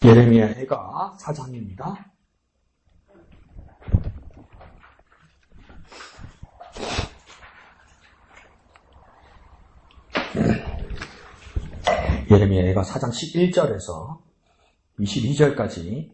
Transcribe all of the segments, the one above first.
예레미야가 4장입니다. 예레미야가 4장 11절에서 22절까지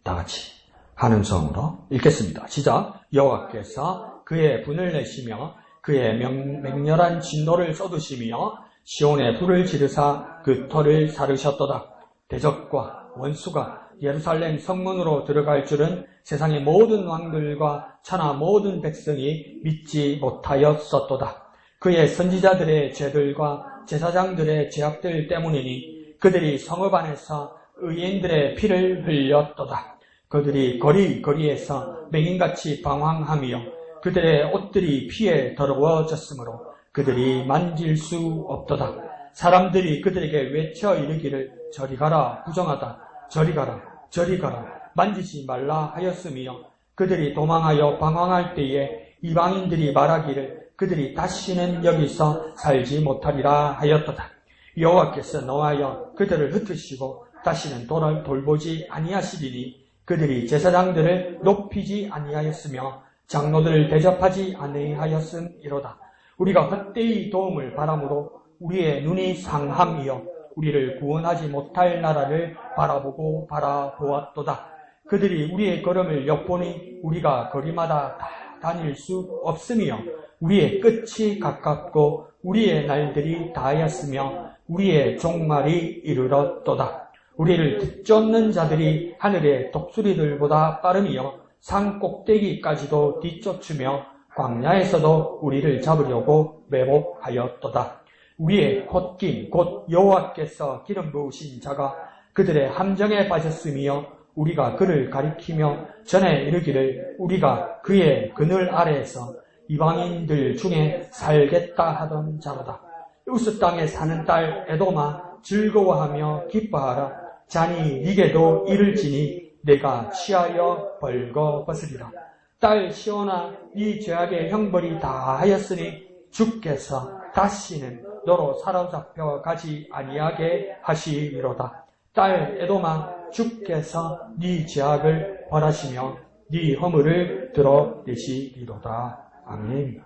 다 같이 한 음성으로 읽겠습니다. 시작. 여호와께서 그의 분을 내시며 그의 맹렬한 진노를 쏟으시며 시온에 불을 지르사 그 터를 사르셨도다. 대적과 원수가 예루살렘 성문으로 들어갈 줄은 세상의 모든 왕들과 천하 모든 백성이 믿지 못하였었도다. 그의 선지자들의 죄들과 제사장들의 죄악들 때문이니 그들이 성읍 안에서 의인들의 피를 흘렸도다. 그들이 거리에서 맹인같이 방황하며 그들의 옷들이 피에 더러워졌으므로 그들이 만질 수 없도다. 사람들이 그들에게 외쳐 이르기를 저리 가라 부정하다 저리 가라 저리 가라 만지지 말라 하였으며 그들이 도망하여 방황할 때에 이방인들이 말하기를 그들이 다시는 여기서 살지 못하리라 하였도다. 여호와께서 노하여 그들을 흩으시고 다시는 돌보지 아니하시리니 그들이 제사장들을 높이지 아니하였으며 장로들을 대접하지 아니하였음이로다. 우리가 헛되이 도움을 바람으로 우리의 눈이 상함이여 우리를 구원하지 못할 나라를 바라보았도다. 그들이 우리의 걸음을 엿보니 우리가 거리마다 다 다닐 수 없으며 우리의 끝이 가깝고 우리의 날들이 다하였으며 우리의 종말이 이르렀도다. 우리를 붙잡는 자들이 하늘의 독수리들보다 빠르며 산 꼭대기까지도 뒤쫓으며 광야에서도 우리를 잡으려고 매복하였도다. 우리의 콧긴 곧 여호와께서 기름 부으신 자가 그들의 함정에 빠졌으며 우리가 그를 가리키며 전에 이르기를 우리가 그의 그늘 아래에서 이방인들 중에 살겠다 하던 자로다. 우스 땅에 사는 딸 에돔아 즐거워하며 기뻐하라. 자니 네게도 이를지니 내가 취하여 벌거벗으리라. 딸 시온아 네 죄악의 형벌이 다 하였으니 주께서 다시는 너로 사로잡혀 가지 아니하게 하시리로다. 딸 에돔아 주께서 네 죄악을 벌하시며 네 허물을 드러내시리로다. 아멘.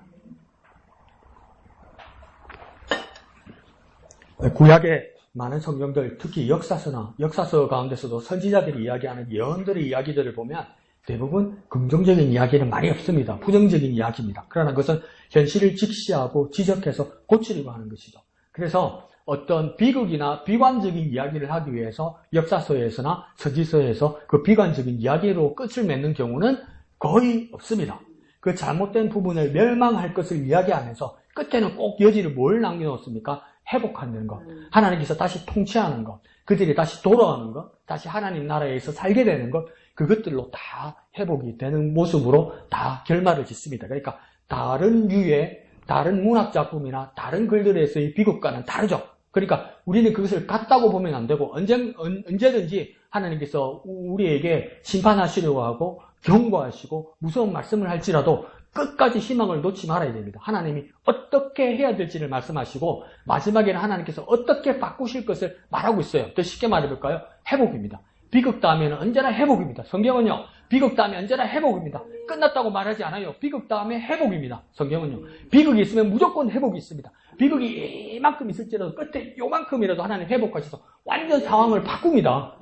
구약의 많은 성경들, 특히 역사서 가운데서도 선지자들이 이야기하는 예언들의 이야기들을 보면 대부분 긍정적인 이야기는 많이 없습니다. 부정적인 이야기입니다. 그러나 그것은 현실을 직시하고 지적해서 고치려고 하는 것이죠. 그래서 어떤 비극이나 비관적인 이야기를 하기 위해서 역사서에서나 선지서에서 그 비관적인 이야기로 끝을 맺는 경우는 거의 없습니다. 그 잘못된 부분을 멸망할 것을 이야기하면서 끝에는 꼭 여지를 뭘 남겨놓습니까? 회복하는 것, 하나님께서 다시 통치하는 것, 그들이 다시 돌아오는 것, 다시 하나님 나라에서 살게 되는 것, 그것들로 다 회복이 되는 모습으로 다 결말을 짓습니다. 그러니까 다른 류의 다른 문학작품이나 다른 글들에서의 비극과는 다르죠. 그러니까 우리는 그것을 같다고 보면 안 되고 언제든지 하나님께서 우리에게 심판하시려고 하고 경고하시고 무서운 말씀을 할지라도 끝까지 희망을 놓지 말아야 됩니다. 하나님이 어떻게 해야 될지를 말씀하시고 마지막에는 하나님께서 어떻게 바꾸실 것을 말하고 있어요. 더 쉽게 말해볼까요? 회복입니다. 비극 다음에는 언제나 회복입니다. 성경은요. 비극 다음에 언제나 회복입니다. 끝났다고 말하지 않아요. 비극 다음에 회복입니다. 성경은요. 비극이 있으면 무조건 회복이 있습니다. 비극이 이만큼 있을지라도 끝에 요만큼이라도 하나님 회복하셔서 완전 상황을 바꿉니다.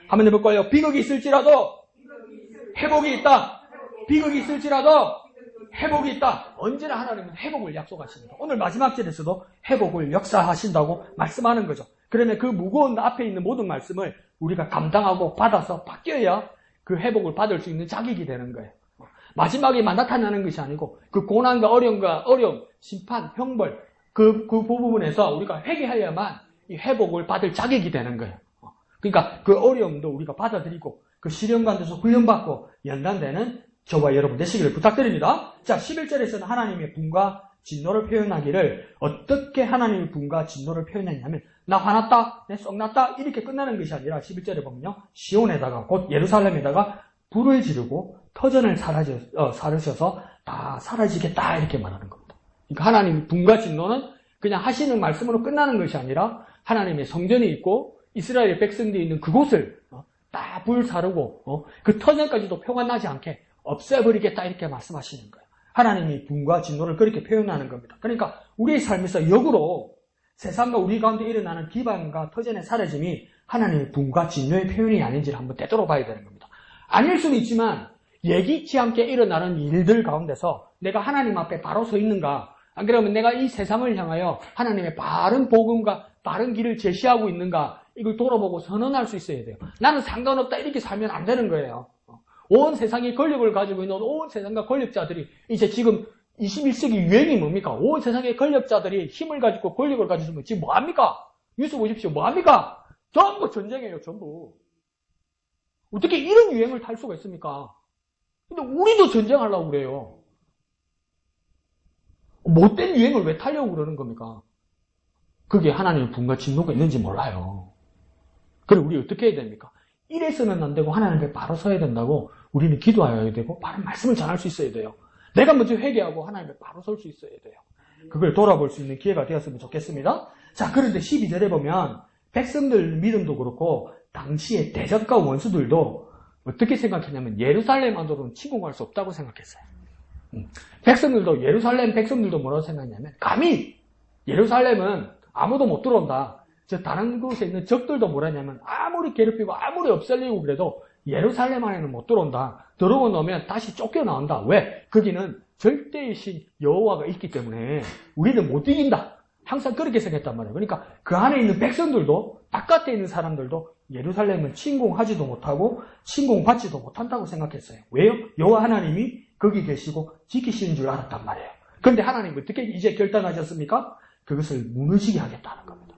한번 해볼까요? 비극이 있을지라도 회복이 있다. 비극이 있을지라도 회복이 있다. 언제나 하나님은 회복을 약속하십니다. 오늘 마지막 절에서도 회복을 역사하신다고 말씀하는 거죠. 그러면 그 무거운 앞에 있는 모든 말씀을 우리가 감당하고 받아서 바뀌어야 그 회복을 받을 수 있는 자격이 되는 거예요. 마지막에만 나타나는 것이 아니고 그 고난과 어려움, 심판, 형벌 그 부분에서 우리가 회개하여야만 이 회복을 받을 자격이 되는 거예요. 그러니까 그 어려움도 우리가 받아들이고 그 시련 가운데서 훈련받고 연단되는 저와 여러분 되시기를 부탁드립니다. 자, 11절에서는 하나님의 분과 진노를 표현하기를 어떻게 하나님의 분과 진노를 표현했냐면 나 화났다, 내 썩났다 이렇게 끝나는 것이 아니라 11절에 보면요. 시온에다가 곧 예루살렘에다가 불을 지르고 터전을 사르셔서 다 사라지겠다 이렇게 말하는 겁니다. 그러니까 하나님의 분과 진노는 그냥 하시는 말씀으로 끝나는 것이 아니라 하나님의 성전이 있고 이스라엘 백성들이 있는 그곳을 다 불사르고 그 터전까지도 표가 나지 않게 없애버리겠다 이렇게 말씀하시는 거예요. 하나님이 분과 진노를 그렇게 표현하는 겁니다. 그러니까 우리의 삶에서 역으로 세상과 우리 가운데 일어나는 기반과 터전의 사라짐이 하나님의 분과 진노의 표현이 아닌지를 한번 되돌아봐야 되는 겁니다. 아닐 수는 있지만 예기치 않게 일어나는 일들 가운데서 내가 하나님 앞에 바로 서 있는가, 안 그러면 내가 이 세상을 향하여 하나님의 바른 복음과 바른 길을 제시하고 있는가, 이걸 돌아보고 선언할 수 있어야 돼요. 나는 상관없다 이렇게 살면 안 되는 거예요. 온 세상이 권력을 가지고 있는 온 세상과 권력자들이 이제 지금 21세기 유행이 뭡니까? 온 세상의 권력자들이 힘을 가지고 권력을 가지고 있으면 지금 뭐합니까? 뉴스 보십시오. 뭐합니까? 전부 전쟁이에요. 전부. 어떻게 이런 유행을 탈 수가 있습니까? 근데 우리도 전쟁하려고 그래요. 못된 유행을 왜 타려고 그러는 겁니까? 그게 하나님의 분과 진노가 있는지 몰라요. 그럼 우리 어떻게 해야 됩니까? 이래서는 안 되고 하나님께 바로 서야 된다고 우리는 기도해야 되고 바른 말씀을 전할 수 있어야 돼요. 내가 먼저 회개하고 하나님께 바로 설 수 있어야 돼요. 그걸 돌아볼 수 있는 기회가 되었으면 좋겠습니다. 자, 그런데 12절에 보면 백성들 믿음도 그렇고 당시의 대적과 원수들도 어떻게 생각했냐면 예루살렘 안으로는 침공할 수 없다고 생각했어요. 백성들도 예루살렘 백성들도 뭐라고 생각했냐면 감히 예루살렘은 아무도 못 들어온다. 저 다른 곳에 있는 적들도 뭐라냐면 아무리 괴롭히고 아무리 없애려고 그래도 예루살렘 안에는 못 들어온다. 들어오고 나면 다시 쫓겨나온다. 왜? 거기는 절대의 신 여호와가 있기 때문에 우리는 못 이긴다. 항상 그렇게 생각했단 말이에요. 그러니까 그 안에 있는 백성들도 바깥에 있는 사람들도 예루살렘은 침공하지도 못하고 침공받지도 못한다고 생각했어요. 왜요? 여호와 하나님이 거기 계시고 지키시는 줄 알았단 말이에요. 그런데 하나님 어떻게 이제 결단하셨습니까? 그것을 무너지게 하겠다는 겁니다.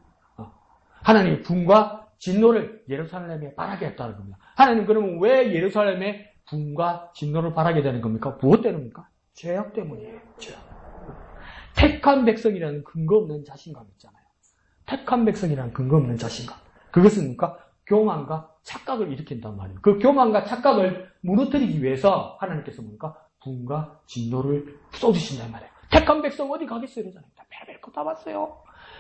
하나님의 분과 진노를 예루살렘에 바라게 했다는 겁니다. 하나님 그러면 왜 예루살렘에 분과 진노를 바라게 되는 겁니까? 무엇 때문입니까? 죄악 때문이에요. 죄악. 택한 백성이라는 근거 없는 자신감 있잖아요. 택한 백성이라는 근거 없는 자신감. 그것은 뭡니까? 교만과 착각을 일으킨단 말이에요. 그 교만과 착각을 무너뜨리기 위해서 하나님께서 뭡니까? 분과 진노를 쏟으신단 말이에요. 택한 백성 어디 가겠어요? 이러잖아요. 별별 거 다 봤어요.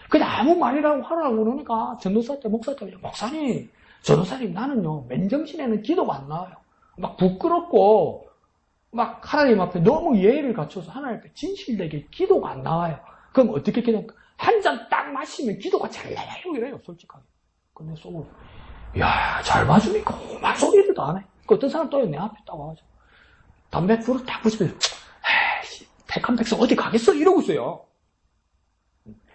그냥 아무 말이라고 하라고 그러니까 전도사 때 목사 때 목사님, 전도사님 나는요 맨정신에는 기도가 안 나와요. 막 부끄럽고 막 하나님 앞에 너무 예의를 갖춰서 하나님 앞에 진실되게 기도가 안 나와요. 그럼 어떻게 기도합니까? 한 잔 딱 마시면 기도가 잘 나와요. 이래요 솔직하게. 근데 속으로 야, 잘 맞으니까 막 소리를 안 해. 그 어떤 사람 또 내 앞에 딱 와가지고 담배 불을 딱 부시면서 에이, 택한 백성 어디 가겠어? 이러고 있어요.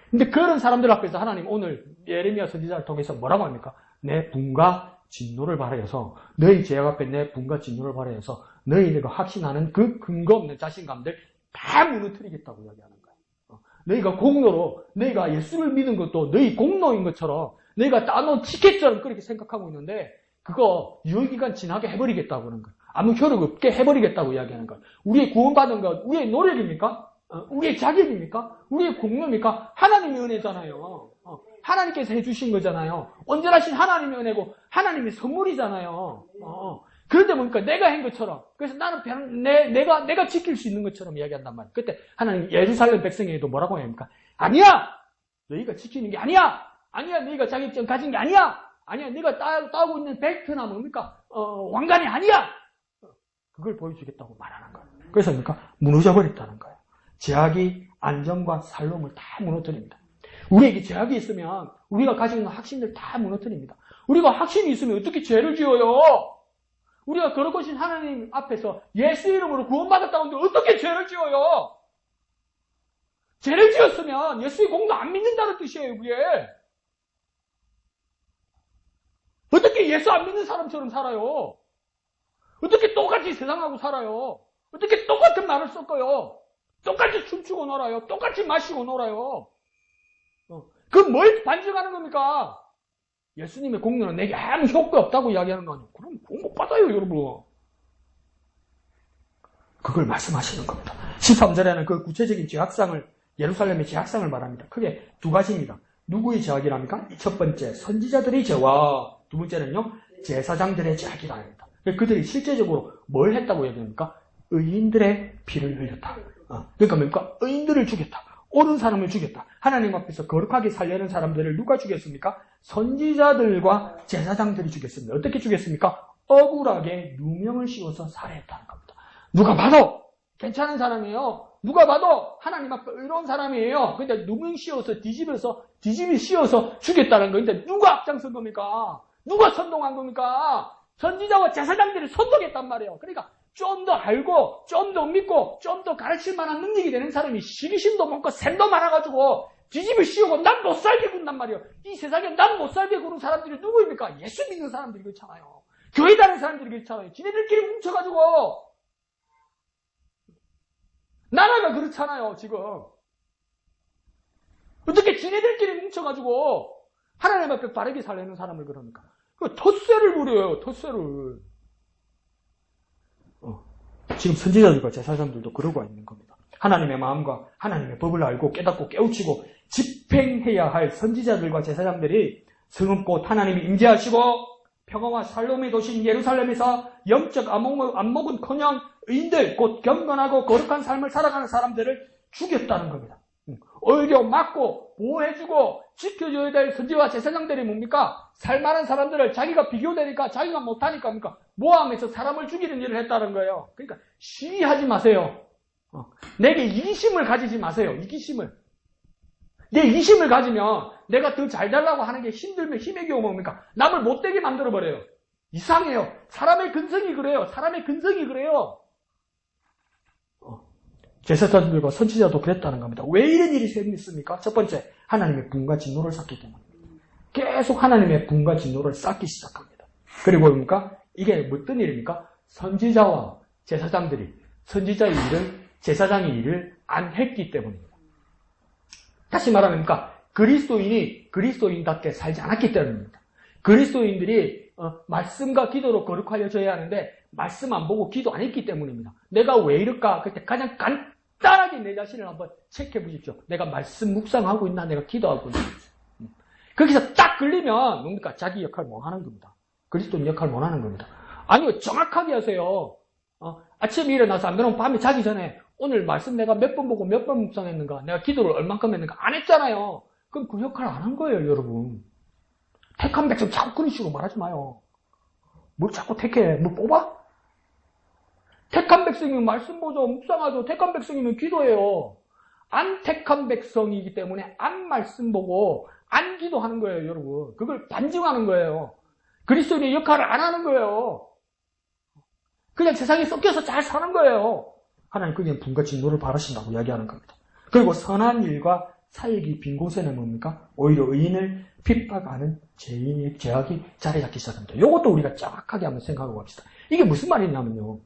근데 그런 사람들 앞에서 하나님 오늘 예레미야 선지자를 통해서 뭐라고 합니까? 내 분과 진노를 발하여서 너희 죄악 앞에 내 분과 진노를 발하여서 너희들과 확신하는 그 근거 없는 자신감들 다 무너뜨리겠다고 이야기하는 거예요. 너희가 공로로 너희가 예수를 믿은 것도 너희 공로인 것처럼 너희가 따놓은 티켓처럼 그렇게 생각하고 있는데 그거 유효기간 지나게 해버리겠다고 그러는 거예요. 아무 효력 없게 해버리겠다고 이야기하는 거예요. 우리의 구원받은 것 우리의 노력입니까? 우리의 자격입니까? 우리의 공로입니까? 하나님의 은혜잖아요. 하나님께서 해주신 거잖아요. 온전하신 하나님의 은혜고 하나님의 선물이잖아요. 그런데 뭡니까? 내가 한 것처럼. 그래서 나는 내가 지킬 수 있는 것처럼 이야기한단 말이에요. 그때 하나님 예루살렘 백성에게도 뭐라고 합니까? 아니야! 너희가 지키는 게 아니야! 아니야! 너희가 자격증 가진 게 아니야! 아니야! 네가 따고 있는 벨트나 뭡니까? 왕관이 아니야! 그걸 보여주겠다고 말하는 거예요. 그래서 뭡니까? 무너져 버렸다는 거예요. 죄악이 안정과 살롬을 다 무너뜨립니다. 우리에게 죄악이 있으면 우리가 가지고 있는 확신들 다 무너뜨립니다. 우리가 확신이 있으면 어떻게 죄를 지어요? 우리가 거룩하신 하나님 앞에서 예수 이름으로 구원받았다고 하는데 어떻게 죄를 지어요? 죄를 지었으면 예수의 공도 안 믿는다는 뜻이에요, 그게. 어떻게 예수 안 믿는 사람처럼 살아요? 어떻게 똑같이 세상하고 살아요? 어떻게 똑같은 말을 섞어요? 똑같이 춤추고 놀아요. 똑같이 마시고 놀아요. 그럼 뭘 반증하는 겁니까? 예수님의 공로는 내게 아무 효과 없다고 이야기하는 거 아니에요. 그럼 못 받아요, 여러분. 그걸 말씀하시는 겁니다. 13절에는 그 구체적인 죄악상을, 예루살렘의 죄악상을 말합니다. 크게 두 가지입니다. 누구의 죄악이랍니까? 첫 번째, 선지자들의 죄와 두 번째는요, 제사장들의 죄악이라 합니다. 그들이 실제적으로 뭘 했다고 얘기합니까? 의인들의 피를 흘렸다. 그러니까 뭡니까? 의인들을 죽였다. 옳은 사람을 죽였다. 하나님 앞에서 거룩하게 살려는 사람들을 누가 죽였습니까? 선지자들과 제사장들이 죽였습니다. 어떻게 죽였습니까? 억울하게 누명을 씌워서 살해했다는 겁니다. 누가 봐도 괜찮은 사람이에요. 누가 봐도 하나님 앞에 의로운 사람이에요. 근데 누명 씌워서 뒤집이 씌워서 죽였다는 거인데 누가 앞장선 겁니까? 누가 선동한 겁니까? 선지자와 제사장들이 선동했단 말이에요. 그러니까 좀 더 알고, 좀 더 믿고, 좀 더 가르칠 만한 능력이 되는 사람이 시기심도 많고 샘도 많아가지고 뒤집을 씌우고 난 못 살게 군단 말이에요. 이 세상에 난 못 살게 구는 사람들이 누구입니까? 예수 믿는 사람들이 그렇잖아요. 교회 다니는 사람들이 그렇잖아요. 지네들끼리 뭉쳐가지고 나라가 그렇잖아요. 지금 어떻게 지네들끼리 뭉쳐가지고 하나님 앞에 바르게 살려는 사람을 그럽니까? 그 텃세를 부려요. 텃세를. 지금 선지자들과 제사장들도 그러고 있는 겁니다. 하나님의 마음과 하나님의 법을 알고 깨닫고 깨우치고 집행해야 할 선지자들과 제사장들이 성읍곧 하나님이 임재하시고 평화와 살롬의 도시인 예루살렘에서 영적 안목은커녕 의인들 곧 경건하고 거룩한 삶을 살아가는 사람들을 죽였다는 겁니다. 오히려 막고 보호해주고 지켜줘야 될 선지와 제사장들이 뭡니까? 살만한 사람들을 자기가 비교되니까 자기가 못하니까 뭡니까? 모함해서 사람을 죽이는 일을 했다는 거예요. 그러니까 시기하지 마세요. 내게 이기심을 가지지 마세요. 이기심을. 내 이기심을 가지면 내가 더 잘되려고 하는 게 힘들면 힘의 경우 뭡니까? 남을 못되게 만들어버려요. 이상해요. 사람의 근성이 그래요. 사람의 근성이 그래요. 제사장들과 선지자도 그랬다는 겁니다. 왜 이런 일이 생겼습니까? 첫 번째, 하나님의 분과 진노를 쌓기 때문에. 계속 하나님의 분과 진노를 쌓기 시작합니다. 그리고 뭡니까? 이게 어떤 일입니까? 선지자와 제사장들이 선지자의 일을, 제사장의 일을 안 했기 때문입니다. 다시 말하면 그리스도인이 그리스도인답게 살지 않았기 때문입니다. 그리스도인들이 말씀과 기도로 거룩하여져야 하는데 말씀 안 보고 기도 안 했기 때문입니다. 내가 왜 이럴까? 그때 가장 간단하게 내 자신을 한번 체크해 보십시오. 내가 말씀 묵상하고 있나? 내가 기도하고 있나? 거기서 딱 걸리면 뭡니까? 자기 역할 못 하는 겁니다. 그리스도인 역할 못 하는 겁니다. 아니요, 정확하게 하세요. 아침에 일어나서 안 그러면 밤에 자기 전에 오늘 말씀 내가 몇 번 보고 몇 번 묵상했는가? 내가 기도를 얼만큼 했는가? 안 했잖아요. 그럼 그 역할 안 한 거예요, 여러분. 택한 백성 자꾸 그런 식으로 말하지 마요. 뭘 자꾸 택해? 뭐 뽑아? 택한 백성이면 말씀 보죠, 묵상하죠. 택한 백성이면 기도해요. 안 택한 백성이기 때문에 안 말씀 보고 안 기도하는 거예요, 여러분. 그걸 반증하는 거예요. 그리스도인의 역할을 안 하는 거예요. 그냥 세상에 섞여서 잘 사는 거예요. 하나님 그냥 분과 진노를 바라신다고 이야기하는 겁니다. 그리고 선한 일과 사역이 빈 곳에는 뭡니까? 오히려 의인을 핍박하는 죄인의 죄악이 자리 잡기 시작합니다. 이것도 우리가 정확하게 한번 생각하고 갑시다. 이게 무슨 말이냐면요.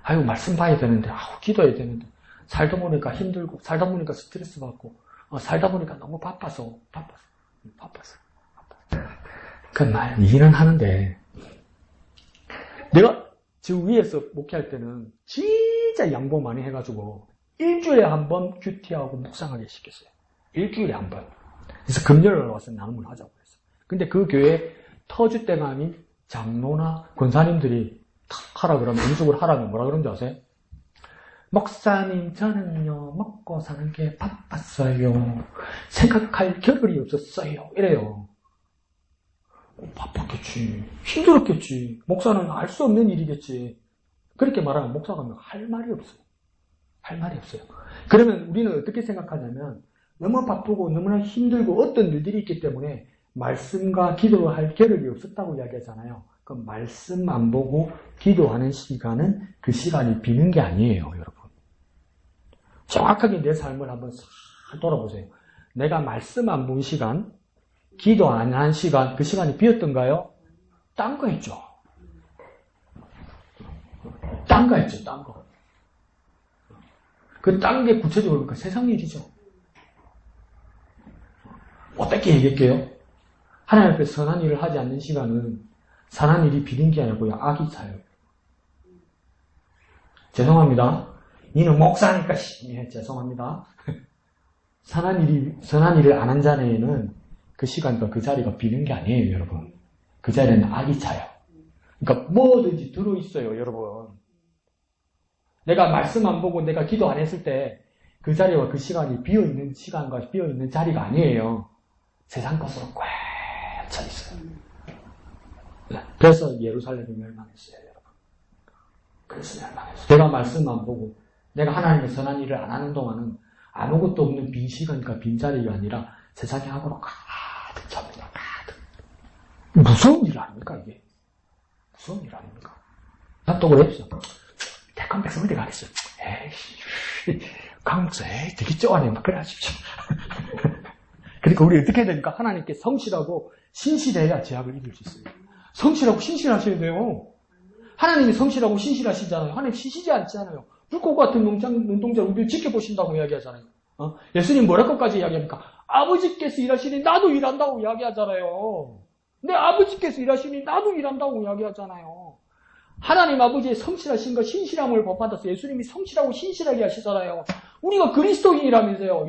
아유, 말씀 봐야 되는데, 기도해야 되는데, 살다 보니까 힘들고, 살다 보니까 스트레스 받고, 살다 보니까 너무 바빠서. 그 말, 일은 하는데, 내가 저 위에서 목회할 때는 진짜 양보 많이 해가지고, 일주일에 한 번 큐티하고 묵상하게 시켰어요. 일주일에 한 번. 그래서 금요일에 와서 나눔을 하자고 했어요. 근데 그 교회 터주 때가 아닌 장로나 권사님들이 탁 하라 그러면, 음식을 하라면 뭐라 그러는지 아세요? 목사님, 저는요, 먹고 사는 게 바빴어요. 생각할 겨를이 없었어요. 이래요. 바빴겠지. 힘들었겠지. 목사는 알 수 없는 일이겠지. 그렇게 말하면 목사가 할 말이 없어요. 할 말이 없어요. 그러면 우리는 어떻게 생각하냐면, 너무 바쁘고 너무나 힘들고 어떤 일들이 있기 때문에 말씀과 기도를 할 겨를이 없었다고 이야기하잖아요. 그럼 말씀 안 보고 기도하는 시간은 그 시간이 비는 게 아니에요, 여러분. 정확하게 내 삶을 한번 싹 돌아보세요. 내가 말씀 안 본 시간, 기도 안 한 시간, 그 시간이 비었던가요? 딴 거 했죠. 딴 거 했죠, 딴 거. 그 딴 게 구체적으로 보니까 세상 일이죠. 어떻게 얘기할게요? 하나님 앞에 선한 일을 하지 않는 시간은 선한 일이 비린 게 아니고요, 악이 차요. 죄송합니다. 니는 목사니까, 예, 죄송합니다. 선한 일을 안 한 자네에는 그 시간과 그 자리가 비는 게 아니에요, 여러분. 그 자리에는 악이 차요. 그러니까 뭐든지 들어있어요, 여러분. 내가 말씀 안 보고 내가 기도 안 했을 때 그 자리와 그 시간이 비어있는 시간과 비어있는 자리가 아니에요. 세상 것으로 꽉 차 있어요. 네. 그래서 예루살렘이 멸망했어요, 여러분. 그래서 멸망했어요. 내가 말씀만 보고 내가 하나님의 선한 일을 안 하는 동안은 아무것도 없는 빈 시간이니까 빈자리가 아니라 세상의 악으로 가득 찹니다. 가득. 무서운 일 아닙니까, 이게? 무서운 일 아닙니까? 나 또 그랬어. 대권 백성을 내가 그랬어. 에이씨, 강목사, 에이, 되게 쩌하네. 막 그래 하십시오. 그러니까 우리 어떻게 해야 됩니까? 하나님께 성실하고 신실해야 제약을 이길 수 있어요. 성실하고 신실하셔야 돼요. 하나님이 성실하고 신실하시잖아요. 하나님 쉬시지 않잖아요. 불꽃 같은 눈동자를 우리를 지켜보신다고 이야기하잖아요. 예수님 뭐라고까지 이야기합니까? 아버지께서 일하시니 나도 일한다고 이야기하잖아요. 내 아버지께서 일하시니 나도 일한다고 이야기하잖아요. 하나님 아버지의 성실하신 것, 신실함을 법받아서 예수님이 성실하고 신실하게 하시잖아요. 우리가 그리스도인이라면서요.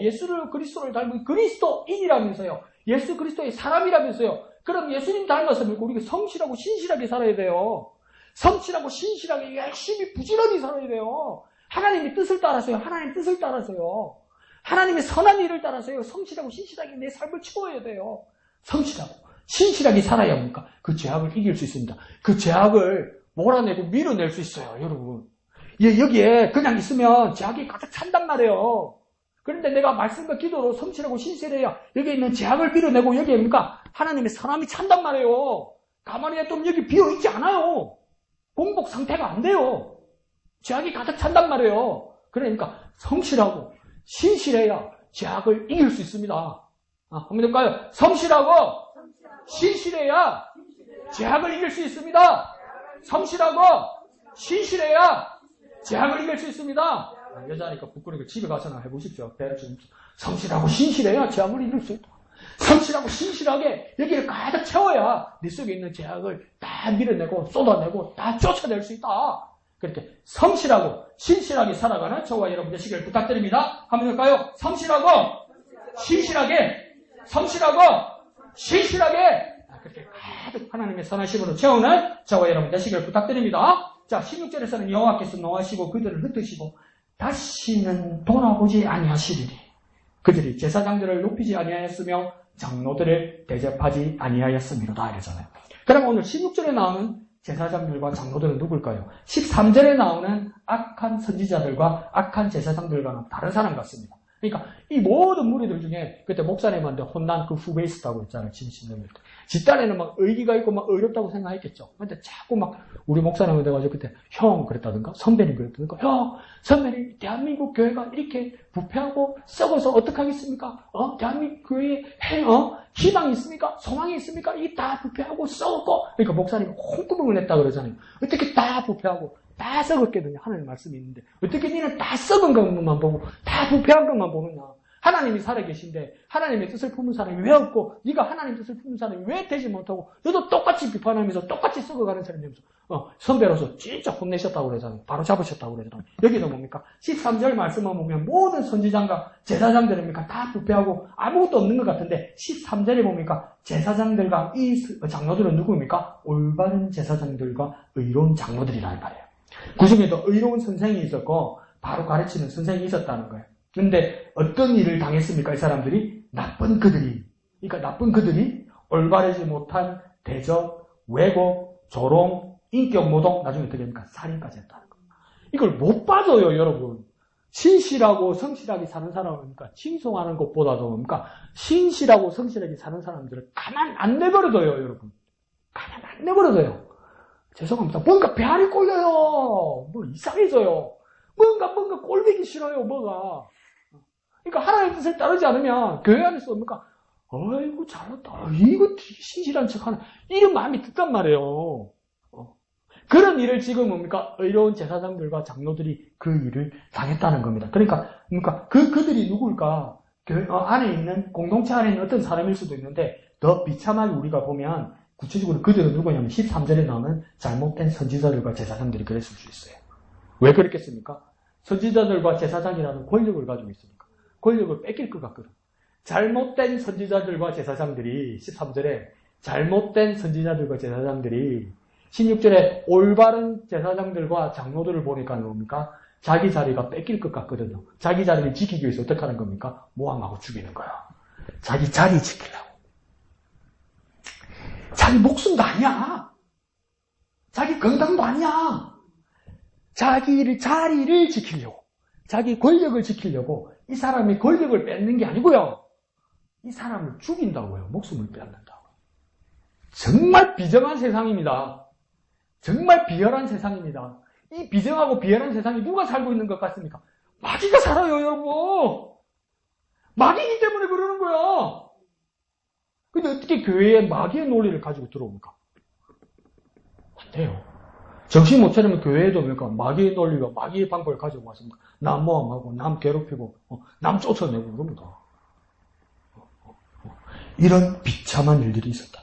그리스도를 닮은 그리스도인이라면서요. 예수 그리스도의 사람이라면서요. 그럼 예수님 닮아서 우리가 성실하고 신실하게 살아야 돼요. 성실하고 신실하게 열심히 부지런히 살아야 돼요. 하나님의 뜻을 따라서요. 하나님의 뜻을 따라서요. 하나님의 선한 일을 따라서요. 성실하고 신실하게 내 삶을 채워야 돼요. 성실하고 신실하게 살아야 합니까? 그 죄악을 이길 수 있습니다. 그 죄악을 몰아내고 밀어낼 수 있어요, 여러분. 여기에 그냥 있으면 죄악이 가득 찬단 말이에요. 그런데 내가 말씀과 기도로 성실하고 신실해야 여기 있는 죄악을 밀어내고 여기에 뭡니까? 하나님의 선함이 찬단 말이에요. 가만히 냅두면 여기 비어있지 않아요. 공복 상태가 안 돼요. 죄악이 가득 찬단 말이에요. 그러니까 성실하고 신실해야 죄악을 이길 수 있습니다. 한번 볼까요? 성실하고 신실해야 죄악을 이길 수 있습니다. 성실하고 신실해야 죄악을 이길 수 있습니다. 여자니까 부끄러우니까 집에 가서나 해보십시오. 배를 좀 성실하고 신실해야 죄악을 이길 수 있다. 성실하고 신실하게 여기를 가득 채워야 네 속에 있는 죄악을 다 밀어내고 쏟아내고 다 쫓아낼 수 있다. 그렇게 성실하고 신실하게 살아가는 저와 여러분 되시길 부탁드립니다. 한번 볼까요? 성실하고 신실하게 그렇게 가득 하나님의 선하심으로 채우는 저와 여러분 되시길 부탁드립니다. 자, 16절에서는 여호와께서 노하시고 그들을 흩으시고 다시는 돌아보지 아니하시리니 그들이 제사장들을 높이지 아니하였으며 장로들을 대접하지 아니하였음이로다 이러잖아요. 그럼 오늘 16절에 나오는 제사장들과 장로들은 누굴까요? 13절에 나오는 악한 선지자들과 악한 제사장들과는 다른 사람 같습니다. 그러니까 이 모든 무리들 중에 그때 목사님한테 혼난 그 후배 있었다고 했잖아요. 진신놈일 때. 집단에는 막 의기가 있고 막 어렵다고 생각했겠죠. 근데 자꾸 막 우리 목사님한테 가지고 그때 형 그랬다든가 선배님 그랬다든가 형 선배님 대한민국 교회가 이렇게 부패하고 썩어서 어떡하겠습니까? 대한민국 교회에 희망이 있습니까? 소망이 있습니까? 이게 다 부패하고 썩었고 그러니까 목사님이 홍구멍을 냈다 그러잖아요. 어떻게 다 부패하고 다 썩었겠느냐 하는 말씀이 있는데 어떻게 니는 다 썩은 것만 보고 다 부패한 것만 보느냐. 하나님이 살아계신데 하나님의 뜻을 품은 사람이 왜 없고 네가 하나님의 뜻을 품은 사람이 왜 되지 못하고 너도 똑같이 비판하면서 똑같이 썩어가는 사람이면서 선배로서 진짜 혼내셨다고 그러잖아요. 바로 잡으셨다고 그러잖아요. 여기도 뭡니까? 13절 말씀을 보면 모든 선지장과 제사장들입니까? 다 부패하고 아무것도 없는 것 같은데 13절에 보니까 제사장들과 이 장로들은 누구입니까? 올바른 제사장들과 의로운 장로들이라는 말이에요. 그 중에도 의로운 선생이 있었고 바로 가르치는 선생이 있었다는 거예요. 근데 어떤 일을 당했습니까? 이 사람들이 나쁜 그들이 올바르지 못한 대적, 왜곡, 조롱, 인격 모독, 나중에 어떻게 됩니까? 살인까지 했다는 거예요. 이걸 못 빠져요, 여러분. 신실하고 성실하게 사는 사람이니까 칭송하는 것보다도 뭡니까? 신실하고 성실하게 사는 사람들을 가만 안 내버려둬요, 여러분. 가만 안 내버려둬요. 죄송합니다. 뭔가 배알이 꼴려요. 뭐 이상해져요. 뭔가 꼴보기 싫어요, 뭐가. 그러니까 하나님의 뜻을 따르지 않으면 교회 안에서 뭡니까? 아이고 잘났다. 이거 되게 신실한 척하는 이런 마음이 든단 말이에요. 그런 일을 지금 뭡니까? 의로운 제사장들과 장로들이 그 일을 당했다는 겁니다. 그러니까 뭡니까? 그들이 누굴까? 교회 안에 있는 공동체 안에 있는 어떤 사람일 수도 있는데 더 비참하게 우리가 보면 구체적으로 그들은 누구냐면 13절에 나오는 잘못된 선지자들과 제사장들이 그랬을 수 있어요. 왜 그랬겠습니까? 선지자들과 제사장이라는 권력을 가지고 있으니까. 권력을 뺏길 것 같거든. 잘못된 선지자들과 제사장들이 13절에 잘못된 선지자들과 제사장들이 16절에 올바른 제사장들과 장로들을 보니까 뭡니까? 자기 자리가 뺏길 것 같거든요. 자기 자리를 지키기 위해서 어떻게 하는 겁니까? 모함하고 죽이는 거야. 자기 자리 지키려고. 자기 목숨도 아니야. 자기 건강도 아니야. 자리를 지키려고, 자기 권력을 지키려고 이 사람의 권력을 뺏는 게 아니고요. 이 사람을 죽인다고요. 목숨을 뺏는다고요. 정말 비정한 세상입니다. 정말 비열한 세상입니다. 이 비정하고 비열한 세상에 누가 살고 있는 것 같습니까? 마귀가 살아요, 여러분. 마귀이기 때문에 그러는 거야. 근데 어떻게 교회에 마귀의 논리를 가지고 들어옵니까? 안 돼요. 정신 못 차리면 교회에도 뭡니까? 마귀의 논리가, 마귀의 방법을 가지고 왔습니까? 남 모함하고, 남 괴롭히고, 남 쫓아내고 그럽니다. 이런 비참한 일들이 있었다.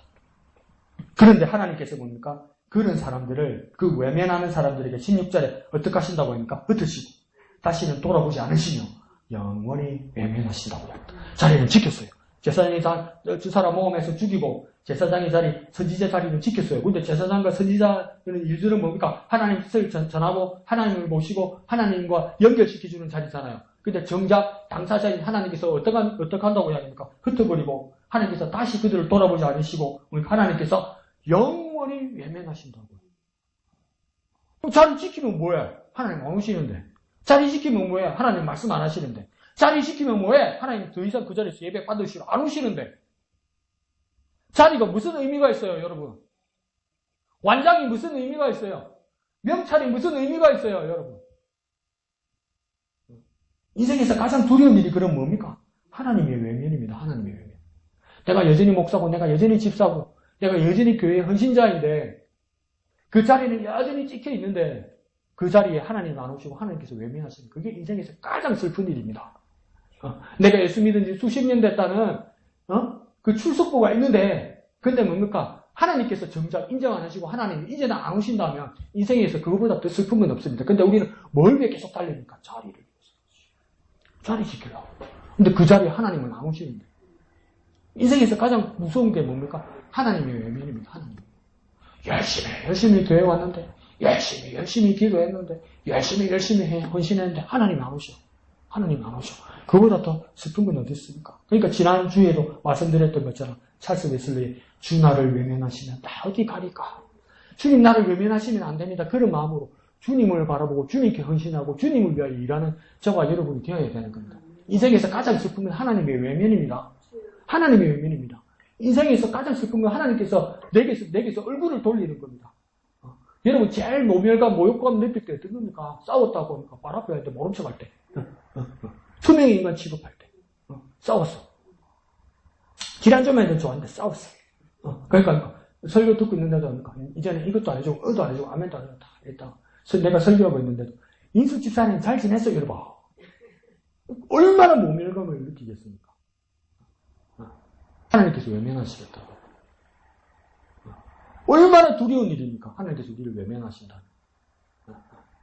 그런데 하나님께서 뭡니까? 그런 사람들을, 그 외면하는 사람들에게 16절에 어떻게 하신다고 합니까? 흩으시고 다시는 돌아보지 않으시며 영원히 외면하신다고 합니다. 자리는 지켰어요. 제사장이 두 사람 모험해서 죽이고 제사장의 자리, 선지자 자리는 지켰어요. 근데 제사장과 선지자는 일들은 뭡니까? 하나님 뜻을 전하고 하나님을 모시고 하나님과 연결시켜주는 자리잖아요. 근데 정작 당사자인 하나님께서 어떻게 한다고 해야 됩니까? 흩어버리고 하나님께서 다시 그들을 돌아보지 않으시고 하나님께서 영원히 외면하신다고요. 자리 지키면 뭐해? 하나님 안 오시는데. 자리 지키면 뭐해? 하나님 말씀 안 하시는데. 자리 지키면 뭐해? 하나님 더 이상 그 자리에서 예배 받으시러 안 오시는데. 자리가 무슨 의미가 있어요, 여러분? 완장이 무슨 의미가 있어요? 명찰이 무슨 의미가 있어요, 여러분? 인생에서 가장 두려운 일이 그럼 뭡니까? 하나님의 외면입니다. 하나님의 외면. 내가 여전히 목사고, 내가 여전히 집사고, 내가 여전히 교회의 헌신자인데 그 자리는 여전히 찍혀 있는데 그 자리에 하나님 안 오시고 하나님께서 외면하시는 그게 인생에서 가장 슬픈 일입니다. 내가 예수 믿은 지 수십 년 됐다는 그 출석부가 있는데 근데 뭡니까? 하나님께서 정작 인정 안 하시고 하나님이 이제는 안 오신다면 인생에서 그거보다 더 슬픈 건 없습니다. 근데 우리는 뭘 위해 계속 달립니까? 자리를 위해서. 자리 지키려고. 근데 그 자리에 하나님은 안 오시는데 인생에서 가장 무서운 게 뭡니까? 하나님의 외면입니다. 하나님. 열심히 교회 왔는데, 열심히 기도했는데, 열심히 헌신했는데, 하나님 안 오셔. 하나님 안 오셔. 그보다 더 슬픈 건 어디 있습니까? 그러니까 지난주에도 말씀드렸던 것처럼, 찰스 웨슬리의 주 나를 외면하시면 나 어디 가리까? 주님 나를 외면하시면 안 됩니다. 그런 마음으로 주님을 바라보고 주님께 헌신하고 주님을 위하여 일하는 저와 여러분이 되어야 되는 겁니다. 인생에서 가장 슬픈 건 하나님의 외면입니다. 하나님의 외면입니다. 인생에서 가장 슬픈 건 하나님께서 내게서 얼굴을 돌리는 겁니다. 여러분 제일 모멸감, 모욕감 느낄 때 어떤 겁니까? 싸웠다고 하니까 발 앞에 할 때 모른 척 할 때, 투명인 인간 취급할 때, 싸웠어. 기란 좀 해도 좋아하는데 싸웠어. 그러니까 설교 듣고 있는데도 합니까? 이제는 이것도 안 해주고 안 해주고 아멘도 안 해주고 다 했다. 내가 설교하고 있는데도 인수 집사님 잘 지냈어? 여러분 얼마나 모멸감을 느끼겠습니까? 하나님께서 외면하시겠다고. 얼마나 두려운 일입니까? 하나님께서 우리를 외면하신다.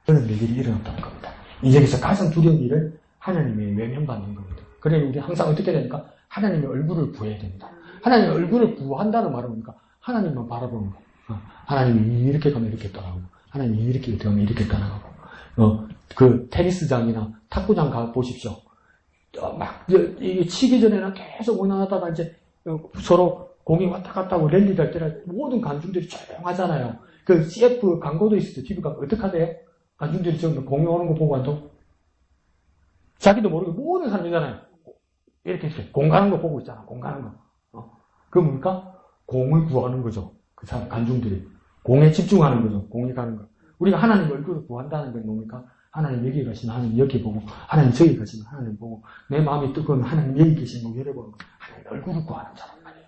그런 일들이 일어났다는 겁니다. 인생에서 가장 두려운 일은 하나님의 외면받는 겁니다. 그래 우리 항상 어떻게 됩니까? 하나님의 얼굴을 구해야 됩니다. 하나님의 얼굴을 구한다는 말은 뭡니까? 하나님만 바라보는 거. 하나님이 이렇게 가면 이렇게 떠나가고 하나님이 이렇게 가면 이렇게 떠나가고 그 테니스장이나 탁구장 가 보십시오. 이게 치기 전에는 계속 원하다가 이제 서로 공이 왔다 갔다 하고 랠리 될 때는 모든 관중들이 조용하잖아요. 그 CF 광고도 있었죠. TV 광고. 어떻게 하대요? 관중들이 지금 공이 오는 거 보고 안도 자기도 모르게 모든 사람이잖아요. 이렇게 공 가는 거 보고 있잖아. 공 가는 거. 그 뭡니까? 공을 구하는 거죠. 그 사람, 관중들이. 공에 집중하는 거죠. 공이 가는 거. 우리가 하나님 얼굴을 구한다는 건 뭡니까? 하나님 여기 가시면 하나님 여기 보고, 하나님 저기 가시면 하나님 보고, 내 마음이 뜨거우면 하나님 여기 계시는 거 열어보는 거. 하나님 얼굴을 구하는 사람 말이에요.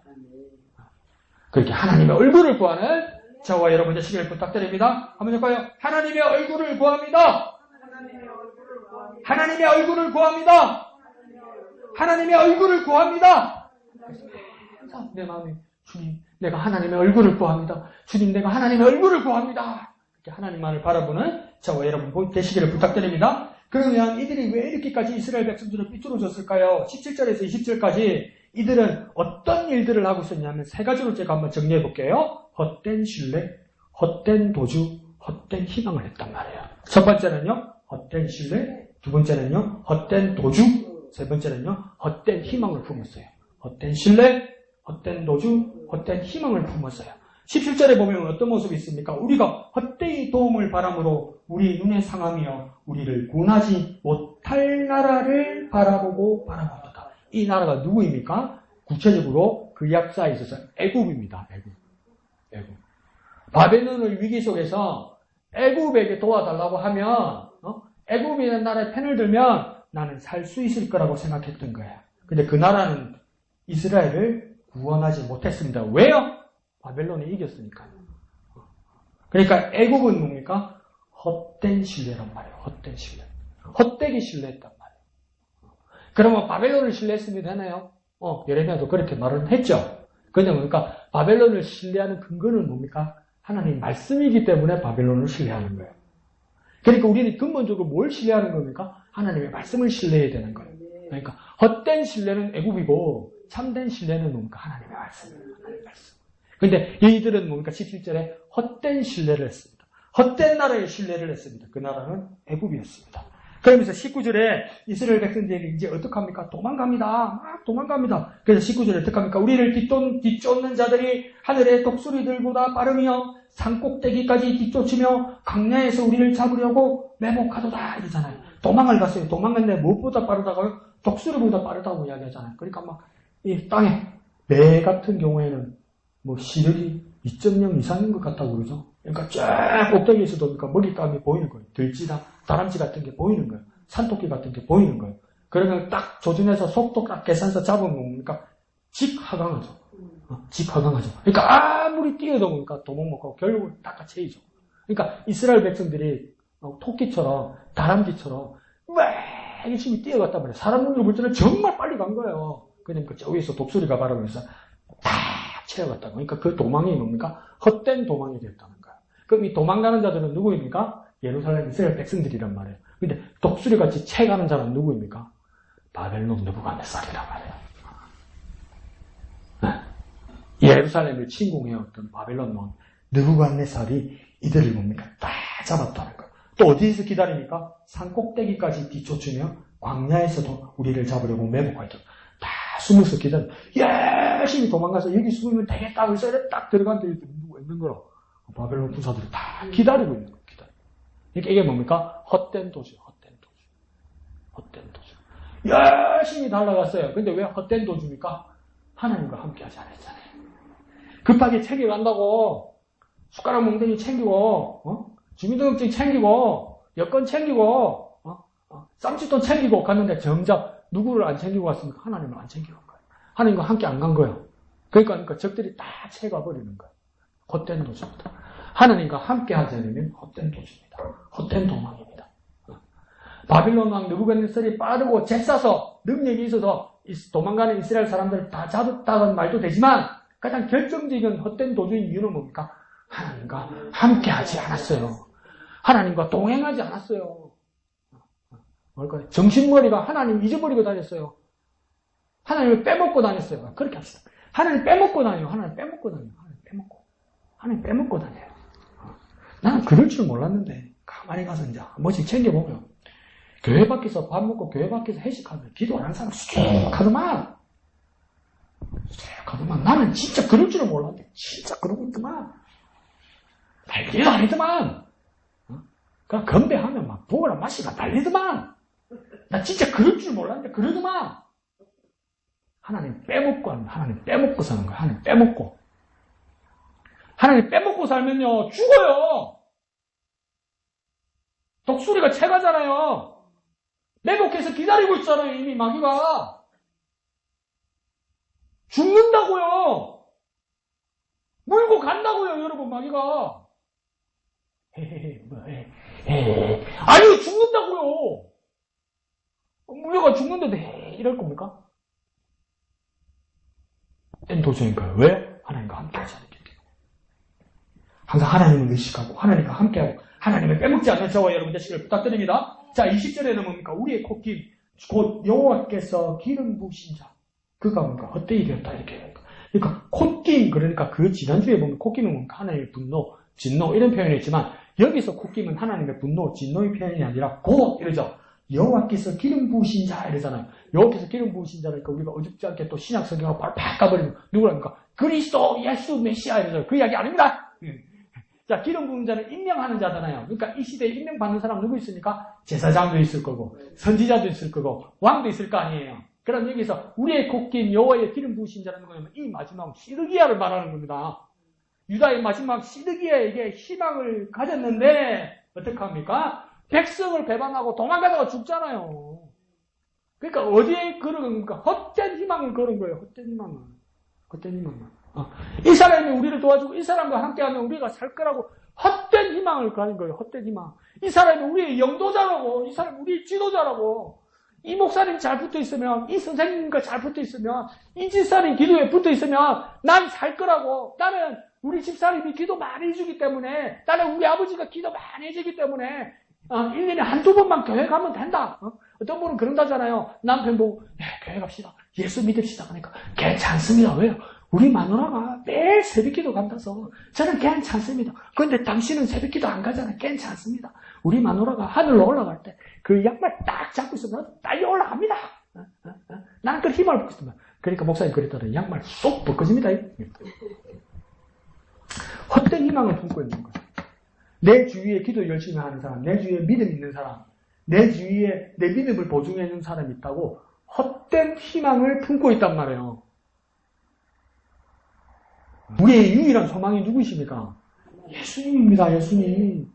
그렇게 하나님의 얼굴을 구하는 저와 여러분 되시기를 부탁드립니다. 한번 해볼까요? 하나님의 얼굴을 구합니다. 하나님의 얼굴을 구합니다. 하나님의 얼굴을 구합니다. 항상 내 마음에 주님, 내가 하나님의 얼굴을 구합니다. 주님, 내가 하나님의 얼굴을 구합니다. 이렇게 하나님만을 바라보는 저와 여러분 되시기를 부탁드립니다. 그러면 이들이 왜 이렇게까지 이스라엘 백성들을 삐뚤어졌을까요? 17절에서 20절까지 이들은 어떤 일들을 하고 있었냐면 세 가지로 제가 한번 정리해 볼게요. 헛된 신뢰, 헛된 도주, 헛된 희망을 했단 말이에요. 첫 번째는요, 헛된 신뢰, 두 번째는요, 헛된 도주, 세 번째는요, 헛된 희망을 품었어요. 헛된 신뢰, 헛된 도주, 헛된 희망을 품었어요. 17절에 보면 어떤 모습이 있습니까? 우리가 헛되이 도움을 바람으로 우리 눈에 상하며 우리를 구원하지 못할 나라를 바라보았다. 이 나라가 누구입니까? 구체적으로 그 역사에 있어서 애굽입니다. 애굽. 바벨론의 위기 속에서 애굽에게 도와달라고 하면 애굽이라는 나라의 편을 들면 나는 살 수 있을 거라고 생각했던 거예요. 근데 그 나라는 이스라엘을 구원하지 못했습니다. 왜요? 바벨론이 이겼으니까요. 그러니까 애굽은 뭡니까? 헛된 신뢰란 말이에요. 헛된 신뢰. 헛되게 신뢰했단 말이에요. 그러면 바벨론을 신뢰했으면 되나요? 예레미야도 그렇게 말을 했죠. 그러니까 바벨론을 신뢰하는 근거는 뭡니까? 하나님 말씀이기 때문에 바벨론을 신뢰하는 거예요. 그러니까 우리는 근본적으로 뭘 신뢰하는 겁니까? 하나님의 말씀을 신뢰해야 되는 거예요. 그러니까 헛된 신뢰는 애굽이고 참된 신뢰는 뭡니까? 하나님의 말씀이에요. 하나님의 말씀. 근데 이들은 뭡니까? 17절에 헛된 신뢰를 했습니다. 헛된 나라의 신뢰를 했습니다. 그 나라는 애굽이었습니다. 그러면서 19절에 이스라엘 백성들이 이제 어떡합니까? 도망갑니다. 막 도망갑니다. 그래서 19절에 어떡합니까? 우리를 뒤쫓는 자들이 하늘의 독수리들보다 빠르며 산꼭대기까지 뒤쫓으며 강야에서 우리를 잡으려고 매복하도다 이러잖아요. 도망을 갔어요. 도망갔는데 무엇보다 빠르다고요? 독수리보다 빠르다고 이야기하잖아요. 그러니까 막 이 땅에 매 같은 경우에는 뭐 시력이 2.0 이상인 것 같다고 그러죠. 그러니까 쫙 꼭대기에서도 그러니까 먹잇감이 보이는 거예요. 들쥐나 다람쥐 같은 게 보이는 거예요. 산토끼 같은 게 보이는 거예요. 그러면 딱 조준해서 속도 딱 계산해서 잡으면 뭡니까? 직하강하죠. 직하강하죠. 그러니까 아무리 뛰어도 뭡니까? 도망 못 가고 결국은 닦아채이죠. 그러니까 이스라엘 백성들이 토끼처럼 다람쥐처럼 막 열심히 뛰어갔단 말이에요. 사람 눈으로 볼 때는 정말 빨리 간 거예요. 그러니까 저 위에서 독수리가 바라보면서 다 채워갔다고. 그러니까 그 도망이 뭡니까? 헛된 도망이 되었다는 거예요. 그럼 이 도망가는 자들은 누구입니까? 예루살렘 이스라엘 백성들이란 말이에요. 근데 독수리같이 채가는 자는 누구입니까? 바벨론 느부갓네살이란 말이에요. 예루살렘을 침공해왔던 바벨론 왕 느부갓네살이 이들을 뭡니까? 다 잡았다는 거예요. 또 어디에서 기다립니까? 산 꼭대기까지 뒤쫓으며 광야에서도 우리를 잡으려고 매복하죠. 다 숨어서 기다려. 열심히 도망가서 여기 숨으면 되겠다. 그래서 딱 들어갔는데 누가 있는 거라. 바벨론 군사들이 다 기다리고 있는 거예요. 그러니까 이게 뭡니까? 헛된 도주. 열심히 달려갔어요. 근데 왜 헛된 도주입니까? 하나님과 함께 하지 않았잖아요. 급하게 챙겨간다고 숟가락 몽둥이 챙기고 주민등록증 챙기고 여권 챙기고 쌈짓돈 챙기고 갔는데 정작 누구를 안 챙기고 갔습니까? 하나님을 안 챙기고 간 거예요. 하나님과 함께 안 간 거예요. 그러니까 적들이 다 채가버리는 거예요. 헛된 도주입니다. 하나님과 함께 하지 않으면 헛된 도주입니다. 헛된 도망입니다. 바빌론 왕 느부갓네살이 빠르고 잽싸서 능력이 있어서 도망가는 이스라엘 사람들을 다 잡았다는 말도 되지만 가장 결정적인 헛된 도주의 이유는 뭡니까? 하나님과 함께 하지 않았어요. 하나님과 동행하지 않았어요. 뭘까요? 정신머리가 하나님 잊어버리고 다녔어요. 하나님을 빼먹고 다녔어요. 그렇게 합시다. 하나님 빼먹고 다녀요. 하나님 빼먹고 다녀요. 나는 그럴 줄 몰랐는데 가만히 가서 이제 한 번씩 챙겨보면 교회 밖에서 밥 먹고 교회 밖에서 회식하면 기도 안 하는 사람 쑥 하더만 나는 진짜 그럴 줄은 몰랐는데 진짜 그러고 있더만 난리도 아니더만 그냥 건배하면 막 부어라 마시가 난리더만 나 진짜 그럴 줄 몰랐는데 그러더만 하나님 빼먹고 사는 거야. 하나님 빼먹고 살면요 죽어요. 독수리가 채가잖아요. 매복해서 기다리고 있잖아요. 이미 마귀가 죽는다고요. 물고 간다고요. 여러분 마귀가 아니 죽는다고요. 물려가 죽는데 이럴 겁니까? 도저히인가요? 왜? 하나님과 함께 하지 않기 때문에. 항상 하나님을 의식하고 하나님과 함께하고 하나님을 빼먹지 않는 저와 여러분 되시길 부탁드립니다. 자, 20절에는 뭡니까? 우리의 콧김, 곧 여호와께서 기름 부으신 자. 그가 뭔가 헛되이 되었다. 이렇게 해요. 그러니까 콧김, 그러니까 그 지난주에 보면 콧김은 뭔가 하나님의 분노, 진노 이런 표현이 있지만 여기서 콧김은 하나님의 분노, 진노의 표현이 아니라 곧 이러죠. 여호와께서 기름 부으신 자 이러잖아요. 여호와께서 기름 부으신 자니까 우리가 어줍지 않게 또 신약 성경을 바로 팍 가버리면 누구랍니까? 그리스도, 예수, 메시아 이러잖아요. 그 이야기 아닙니다. 자, 기름 부은 자는 임명하는 자잖아요. 그러니까 이 시대에 임명받는 사람 누구 있습니까? 제사장도 있을 거고, 선지자도 있을 거고, 왕도 있을 거 아니에요. 그럼 여기서 우리의 곡긴 여호와의 기름 부으신 자는 뭐냐면 이 마지막 시드기야를 말하는 겁니다. 유다의 마지막 시드기야에게 희망을 가졌는데 어떻게 합니까? 백성을 배반하고 도망가다가 죽잖아요. 그러니까 어디에 걸은 겁니까? 헛된 희망을 걸은 거예요. 헛된 희망을. 헛된 희망을. 이 사람이 우리를 도와주고 이 사람과 함께하면 우리가 살 거라고 헛된 희망을 가진 거예요. 헛된 희망. 이 사람이 우리의 영도자라고, 이 사람이 우리의 지도자라고, 이 목사님 잘 붙어 있으면, 이 선생님과 잘 붙어 있으면, 이 집사님 기도에 붙어 있으면 난 살 거라고. 나는 우리 집사님이 기도 많이 해주기 때문에, 나는 우리 아버지가 기도 많이 해주기 때문에 1년에 한두 번만 교회 가면 된다. 어떤 분은 그런다잖아요. 남편 보고 교회 갑시다. 예수 믿읍시다. 그러니까 괜찮습니다. 왜요? 우리 마누라가 매일 새벽기도 간다서 저는 괜찮습니다. 그런데 당신은 새벽기도 안 가잖아요. 괜찮습니다. 우리 마누라가 하늘로 올라갈 때 그 양말 딱 잡고 있으면 딸려 올라갑니다. 나는 그 힘을 받고 있습니다. 그러니까 목사님 그랬더니 양말 쏙 벗겨집니다. 헛된 희망을 품고 있는 거예요. 내 주위에 기도 열심히 하는 사람, 내 주위에 믿음 있는 사람, 내 주위에 내 믿음을 보증해 주는 사람이 있다고 헛된 희망을 품고 있단 말이에요. 우리의 유일한 소망이 누구십니까? 예수님입니다. 예수님.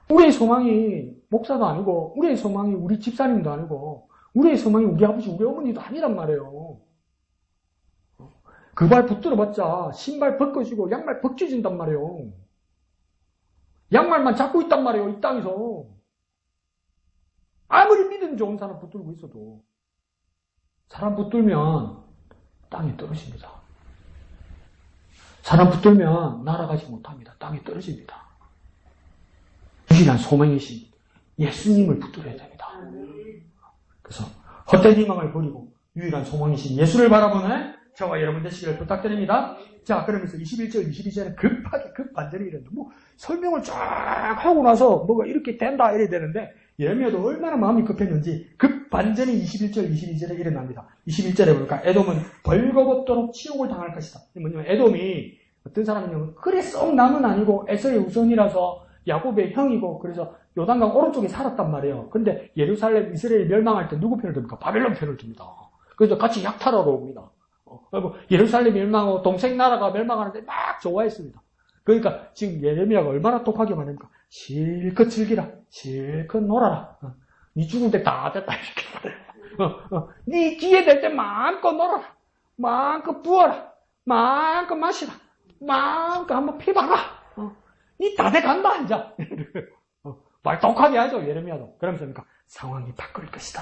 우리의 소망이 목사도 아니고 우리의 소망이 우리 집사님도 아니고 우리의 소망이 우리 아버지 우리 어머니도 아니란 말이에요. 그 발 붙들어봤자 신발 벗겨지고 양말 벗겨진단 말이에요. 양말만 잡고 있단 말이에요. 이 땅에서. 아무리 믿음 좋은 사람 붙들고 있어도 사람 붙들면 땅에 떨어집니다. 사람 붙들면 날아가지 못합니다. 땅에 떨어집니다. 유일한 소망이신 예수님을 붙들어야 됩니다. 그래서 헛된 희망을 버리고 유일한 소망이신 예수를 바라보는 저와 여러분 되시기를 부탁드립니다. 자, 그러면서 21절, 22절에 급하게 급반전이 이랬는데 뭐 설명을 쫙 하고 나서 뭐가 이렇게 된다 이래야 되는데 예레미야도 얼마나 마음이 급했는지 급반전이 21절, 22절에 일어납니다. 21절에 보니까 에돔은 벌거벗도록 치욕을 당할 것이다. 뭐냐면 에돔이 어떤 사람이냐면 그래 썩 남은 아니고 에서의 우선이라서 야곱의 형이고 그래서 요단강 오른쪽에 살았단 말이에요. 근데 예루살렘 이스라엘이 멸망할 때 누구 편을 듭니까? 바벨론 편을 듭니다. 그래서 같이 약탈하러 옵니다. 예루살렘 멸망하고 동생 나라가 멸망하는데 막 좋아했습니다. 그러니까 지금 예레미야가 얼마나 똑하게 말합니까? 실컷 즐기라. 실컷 놀아라. 네 죽을 때 다 됐다. 이렇게 말해요. 네 기회 될 때 마음껏 놀아라. 마음껏 부어라. 마음껏 마시라. 마음껏 한번 피봐라. 니 다 돼간다, 이제. 말 똑하게 하죠, 예레미야도. 그러면서 그러니까 상황이 바뀔 것이다.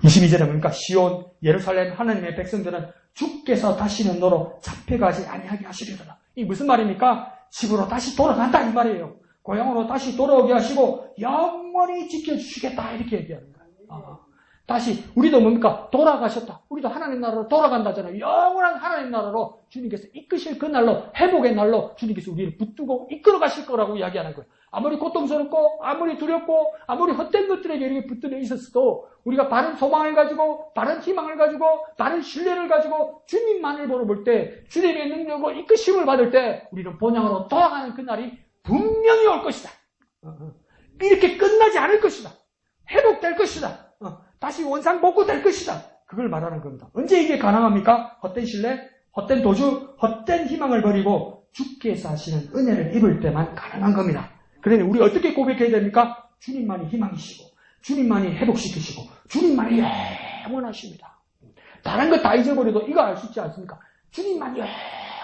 22절에 보니까 시온, 예루살렘 하나님의 백성들은 주께서 다시는 너로 잡혀가지 아니하게 하시리로다. 이 무슨 말입니까? 집으로 다시 돌아간다 이 말이에요. 고향으로 다시 돌아오게 하시고 영원히 지켜주시겠다 이렇게 얘기하는 거예요. 다시 우리도 뭡니까? 돌아가셨다. 우리도 하나님 나라로 돌아간다잖아요. 영원한 하나님 나라로 주님께서 이끄실 그날로 회복의 날로 주님께서 우리를 붙들고 이끌어 가실 거라고 이야기하는 거예요. 아무리 고통스럽고 아무리 두렵고 아무리 헛된 것들에게 이렇게 붙들려 있었어도 우리가 바른 소망을 가지고 바른 희망을 가지고 바른 신뢰를 가지고 주님만을 볼 때 주님의 능력으로 이끄심을 받을 때 우리는 본향으로 돌아가는 그날이 분명히 올 것이다. 이렇게 끝나지 않을 것이다. 회복될 것이다. 다시 원상복구될 것이다. 그걸 말하는 겁니다. 언제 이게 가능합니까? 헛된 신뢰, 헛된 도주, 헛된 희망을 버리고 주께서 하시는 은혜를 입을 때만 가능한 겁니다. 그러니 우리 어떻게 고백해야 됩니까? 주님만이 희망이시고 주님만이 회복시키시고 주님만이 영원하십니다. 다른 거 다 잊어버려도 이거 알 수 있지 않습니까? 주님만이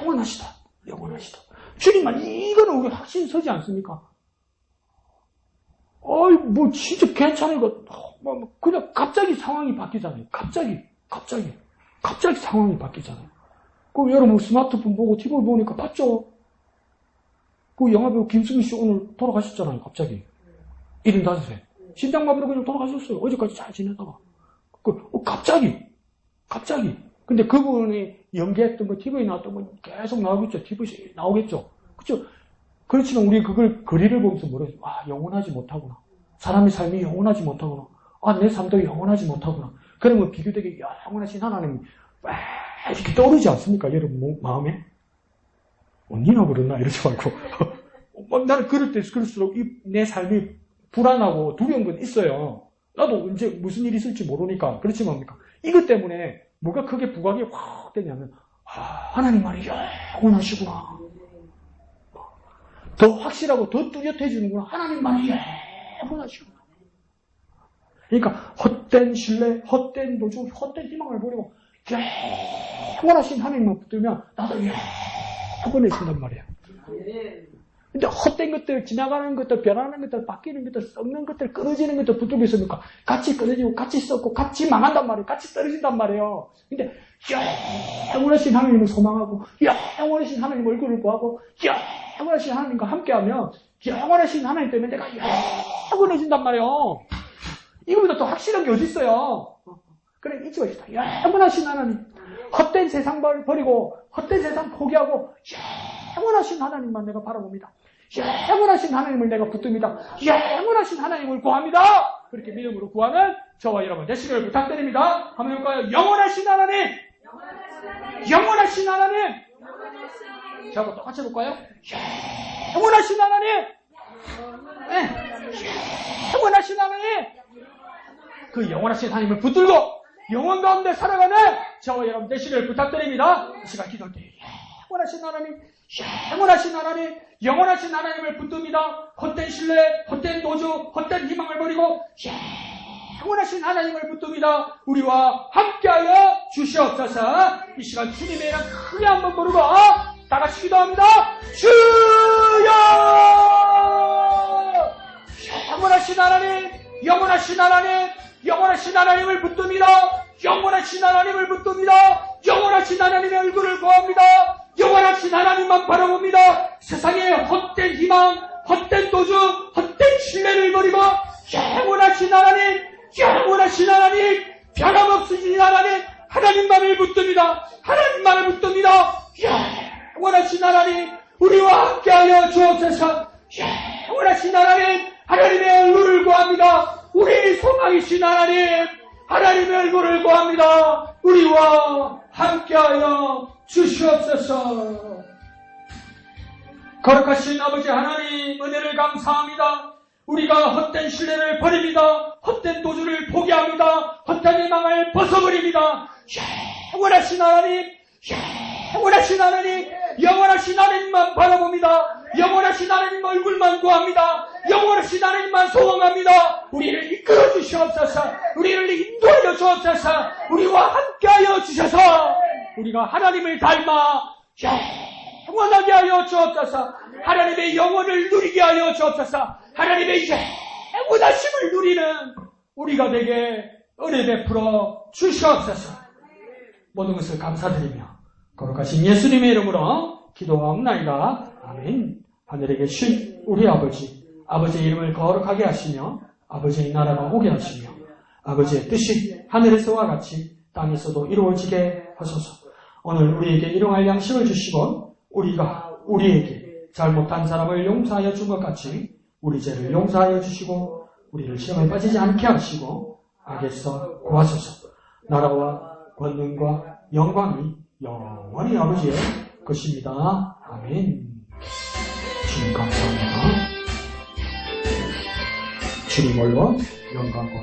영원하시다. 영원하시다. 주님만 이거는 우리 확신이 서지 않습니까? 뭐 진짜 괜찮은 거 그냥 갑자기 상황이 바뀌잖아요. 갑자기 상황이 바뀌잖아요. 그럼 여러분 스마트폰 보고 TV 보니까 봤죠? 그 영화배우 김수미 씨 오늘 돌아가셨잖아요. 갑자기 75세 심장마비로 그냥 돌아가셨어요. 어제까지 잘 지내다가 갑자기 근데 그분이 연기했던 거 TV에 나왔던 거 계속 나오겠죠. TV에 나오겠죠. 그렇죠? 그렇지만 우리 그걸 거리를 보면서 뭐래? 영원하지 못하구나. 사람의 삶이 영원하지 못하구나. 내 삶도 영원하지 못하구나. 그러면 비교되게 영원하신 하나님이 이렇게 떠오르지 않습니까? 여러분 마음에? 언니나 그러나 이러지 말고 나는 그럴 때 그럴수록 내 삶이 불안하고 두려운 건 있어요. 나도 언제 무슨 일이 있을지 모르니까. 그렇지 뭡니까? 이것 때문에 뭐가 크게 부각이 확 되냐면 하나님만이 영원하시구나. 더 확실하고 더 뚜렷해지는구나. 하나님만이 영원하시구나. 그러니까 헛된 신뢰, 헛된 노조, 헛된 희망을 버리고 영원하신 하나님만 붙들면 나도 영원해진단 말이야. 근데 헛된 것들, 지나가는 것들, 변하는 것들, 바뀌는 것들, 썩는 것들, 끊어지는 것들 붙들고 있으니까 같이 끊어지고 같이 썩고 같이 망한단 말이에요. 같이 떨어진단 말이에요. 근데 영원하신 하나님을 소망하고 영원하신 하나님 얼굴을 보고 영원하신 하나님과 함께하면 영원하신 하나님 때문에 내가 영원해진단 말이에요. 이거보다 더 확실한 게 어디 있어요? 그래 잊지 마시다. 영원하신 하나님, 헛된 세상 버리고 헛된 세상 포기하고 영원하신 하나님만 내가 바라봅니다. 영원하신 하나님을 내가 붙듭니다. 영원하신 하나님을 구합니다. 그렇게 믿음으로 구하는 저와 여러분 되시기를 부탁드립니다. 한번 해볼까요? 영원하신 하나님, 영원하신 하나님. 자, 한번 똑같이 해볼까요? 영원하신 하나님, 영원하신 하나님. 그 영원하신 하나님을 붙들고 영원 가운데 살아가는 저와 여러분 되시기를 부탁드립니다. 이 시간 기도할 때 영원하신 하나님, 영원하신 하나님, 영원하신 하나님을 붙듭니다. 헛된 신뢰, 헛된 도주, 헛된 희망을 버리고 영원하신 하나님을 붙듭니다. 우리와 함께하여 주시옵소서. 이 시간 주님의 이름 크게 한번 부르고 다 같이 기도합니다. 주여! 영원하신 하나님, 영원하신 하나님, 영원하신 하나님을 붙듭니다. 영원하신 하나님을 붙듭니다. 영원하신 하나님의 얼굴을 보합니다. 영원하신 하나님만 바라봅니다. 세상에 헛된 희망, 헛된 도주, 헛된 신뢰를 버리고 영원하신 하나님, 영원하신 하나님, 변함없으신 하나님, 하나님만을 붙듭니다. 하나님만을 붙듭니다. 영원하신 하나님, 우리와 함께하여 주옵소서. 영원하신 하나님, 하나님의 얼굴을 구합니다. 우리 소망이신 하나님, 하나님의 얼굴을 구합니다. 우리와 함께하여 주시옵소서. 거룩하신 아버지 하나님, 은혜를 감사합니다. 우리가 헛된 신뢰를 버립니다. 헛된 도주를 포기합니다. 헛된 희망을 벗어버립니다. 영원하신 하나님, 영원하신 하나님, 영원하신 하나님만 바라봅니다. 영원하신 하나님 얼굴만 구합니다. 영원하신 하나님만 소원합니다. 우리를 이끌어 주시옵소서. 우리를 인도하여 주옵소서. 우리와 함께하여 주셔서 우리가 하나님을 닮아 영원하게 하여 주옵소서. 하나님의 영원을 누리게 하여 주옵소서. 하나님의 영원하심을 누리는 우리가 되게 은혜 베풀어 주시옵소서. 모든 것을 감사드리며 거룩하신 예수님의 이름으로 기도하옵나이다. 아멘. 하늘에 계신 우리 아버지의 이름을 거룩하게 하시며 아버지의 나라가 오게 하시며 아버지의 뜻이 하늘에서와 같이 땅에서도 이루어지게 하소서. 오늘 우리에게 일용할 양식을 주시고 우리가 우리에게 잘못한 사람을 용서하여 준 것 같이 우리 죄를 용서하여 주시고 우리를 시험에 빠지지 않게 하시고 악에서 구하소서. 나라와 권능과 영광이 영원히 아버지의 것입니다. 아멘. 주님 감사합니다. 주님 홀로 영광과